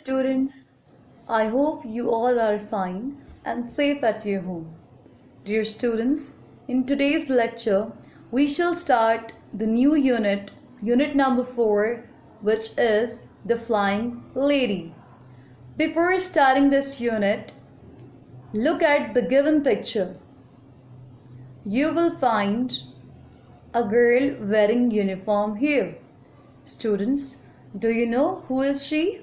students, I hope you all are fine and safe at your home. Dear students, in today's lecture, we shall start the new unit number 4, which is the Flying Lady. Before starting this unit, look at the given picture. You will find a girl wearing uniform here. Students, do you know who is she?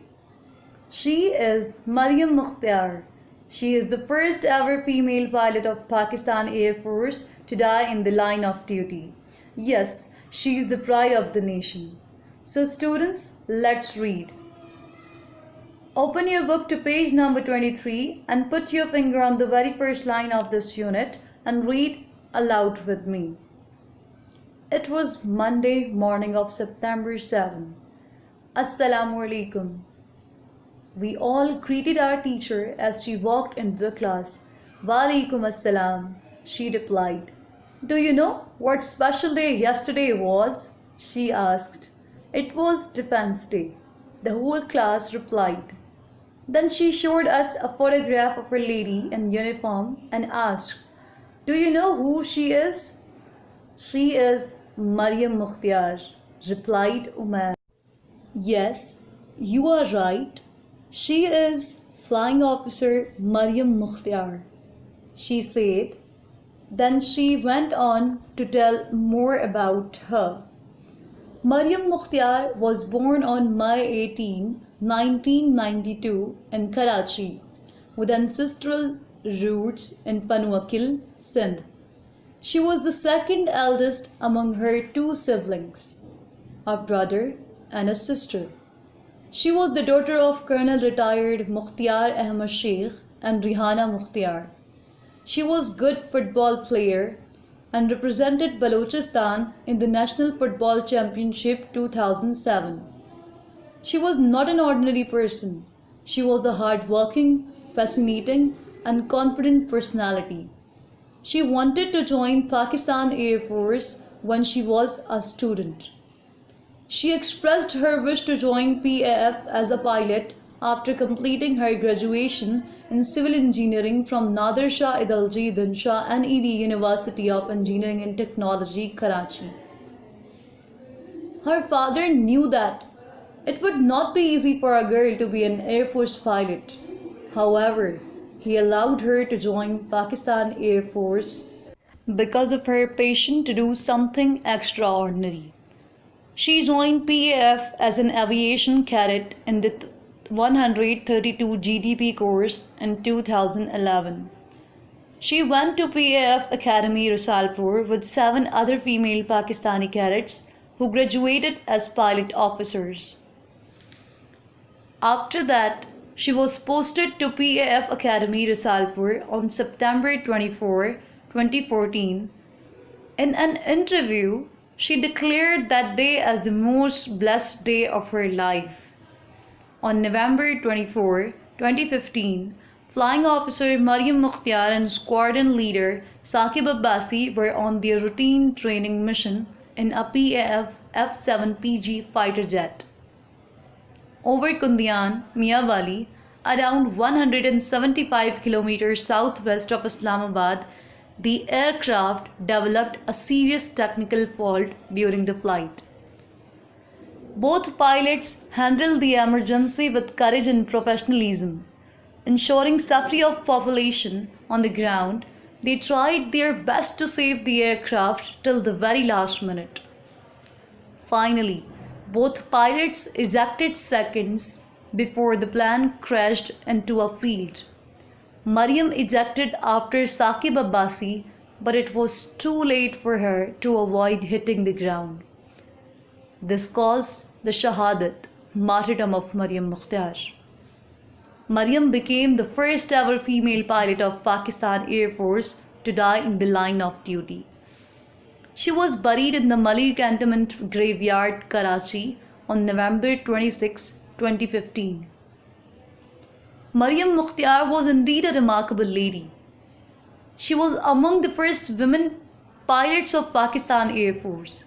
She is Maryam Mukhtar. She is the first ever female pilot of Pakistan Air Force to die in the line of duty. Yes, she is the pride of the nation. So students, let's read. Open your book to page number 23 and put your finger on the very first line of this unit and read aloud with me. It was Monday morning of September 7. Assalamu alaikum. We all greeted our teacher as she walked into the class. Wa alaikum assalam, she replied. Do you know what special day yesterday was? She asked. It was Defense Day. The whole class replied. Then she showed us a photograph of a lady in uniform and asked, do you know who she is? She is Maryam Mukhtar, replied Umar. Yes, you are right. She is Flying Officer Maryam Mukhtar, she said. Then she went on to tell more about her. Maryam Mukhtar was born on May 18, 1992 in Karachi, with ancestral roots in Panuakil, Sindh. She was the second eldest among her two siblings, a brother and a sister. She was the daughter of Colonel retired Mukhtar Ahmad Sheikh and Rihana Mukhtar. She was a good football player and represented Balochistan in the National Football Championship 2007. She was not an ordinary person. She was a hard-working, fascinating and confident personality. She wanted to join Pakistan Air Force when she was a student. She expressed her wish to join PAF as a pilot after completing her graduation in civil engineering from Nader Shah Idalji Dinshaw NED University of Engineering and Technology, Karachi. Her father knew that it would not be easy for a girl to be an Air Force pilot. However, he allowed her to join Pakistan Air Force because of her passion to do something extraordinary. She joined PAF as an aviation cadet in the 132 GDP course in 2011. She went to PAF Academy Risalpur with 7 other female Pakistani cadets who graduated as pilot officers. After that, she was posted to PAF Academy Risalpur on September 24, 2014. In an interview, she declared that day as the most blessed day of her life. On November 24, 2015, Flying Officer Maryam Mukhtar and Squadron Leader Saqib Abbasi were on their routine training mission in a PAF F-7PG fighter jet. Over Kundian, Miawali, around 175 kilometers southwest of Islamabad, the aircraft developed a serious technical fault during the flight. Both pilots handled the emergency with courage and professionalism. Ensuring safety of population on the ground, they tried their best to save the aircraft till the very last minute. Finally, both pilots ejected seconds before the plane crashed into a field. Maryam ejected after Saqib Abbasi, but it was too late for her to avoid hitting the ground. This caused the Shahadat, martyrdom of Maryam Mukhtar. Maryam became the first ever female pilot of Pakistan Air Force to die in the line of duty. She was buried in the Mali Cantonment Graveyard, Karachi on November 26, 2015. Maryam Mukhtar was indeed a remarkable lady. She was among the first women pilots of Pakistan Air Force.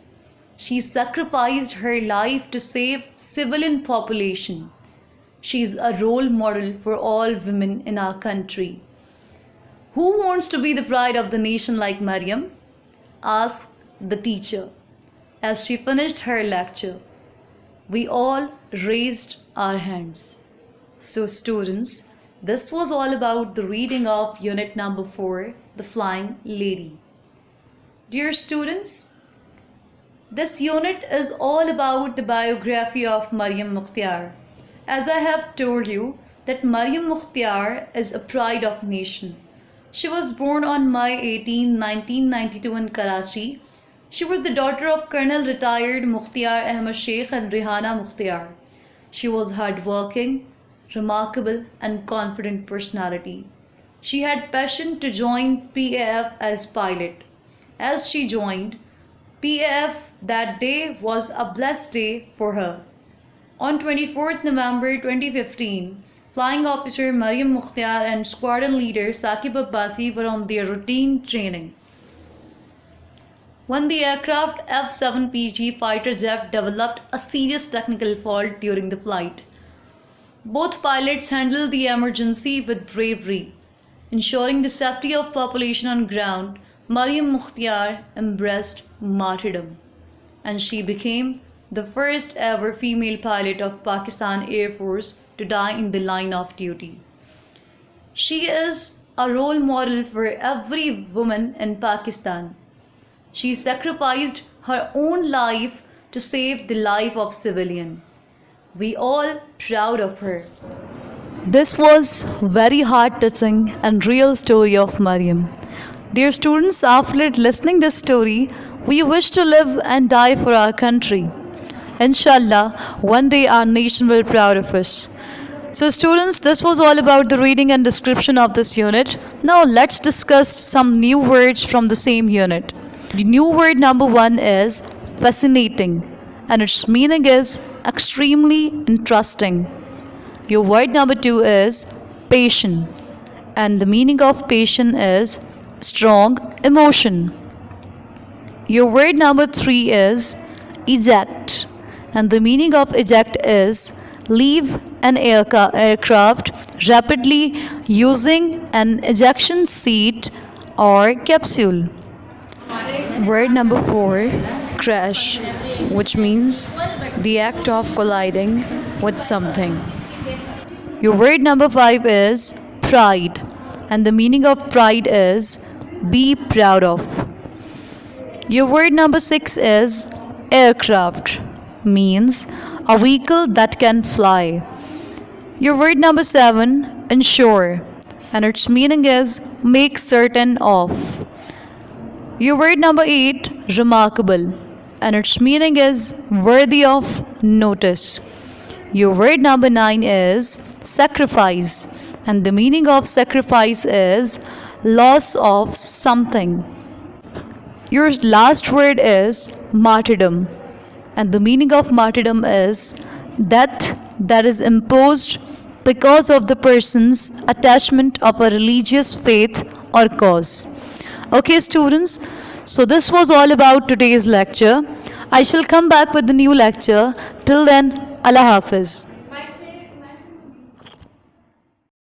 She sacrificed her life to save civilian population. She is a role model for all women in our country. Who wants to be the pride of the nation like Maryam? Asked the teacher as she finished her lecture. We all raised our hands. So, students, this was all about the reading of unit number 4, The Flying Lady. Dear students, this unit is all about the biography of Maryam Mukhtar. As I have told you that Maryam Mukhtar is a pride of nation. She was born on May 18, 1992 in Karachi. She was the daughter of Colonel retired Mukhtar Ahmad Sheikh and Rehana Mukhtar. She was hardworking, remarkable and confident personality. She had passion to join PAF as pilot. As she joined PAF, that day was a blessed day for her. On 24th November 2015, Flying Officer Maryam Mukhtar and Squadron Leader Saqib Abbasi were on their routine training when the aircraft F-7PG fighter jet developed a serious technical fault during the flight. Both pilots handled the emergency with bravery. Ensuring the safety of population on ground, Maryam Mukhtar embraced martyrdom, and she became the first ever female pilot of Pakistan Air Force to die in the line of duty. She is a role model for every woman in Pakistan. She sacrificed her own life to save the life of civilian. We all proud of her. This was very heart-touching and real story of Maryam. Dear students, after listening this story, we wish to live and die for our country. Inshallah, one day our nation will be proud of us. So students, this was all about the reading and description of this unit. Now let's discuss some new words from the same unit. The new word number 1 is fascinating, and its meaning is extremely interesting. Your word number 2 is patient, and the meaning of patient is strong emotion. Your word number 3 is eject, and the meaning of eject is leave an aircraft rapidly using an ejection seat or capsule. Word number 4, crash, which means the act of colliding with something. Your word number 5 is pride, and the meaning of pride is be proud of. Your word number 6 is aircraft, means a vehicle that can fly. Your word number 7, ensure, and its meaning is make certain of. Your word number 8, remarkable, and its meaning is worthy of notice. Your word number 9 is sacrifice, and the meaning of sacrifice is loss of something. Your last word is martyrdom, and the meaning of martyrdom is death that is imposed because of the person's attachment of a religious faith or cause. Okay, students, so this was all about today's lecture. I shall come back with the new lecture. Till then, Allah Hafiz.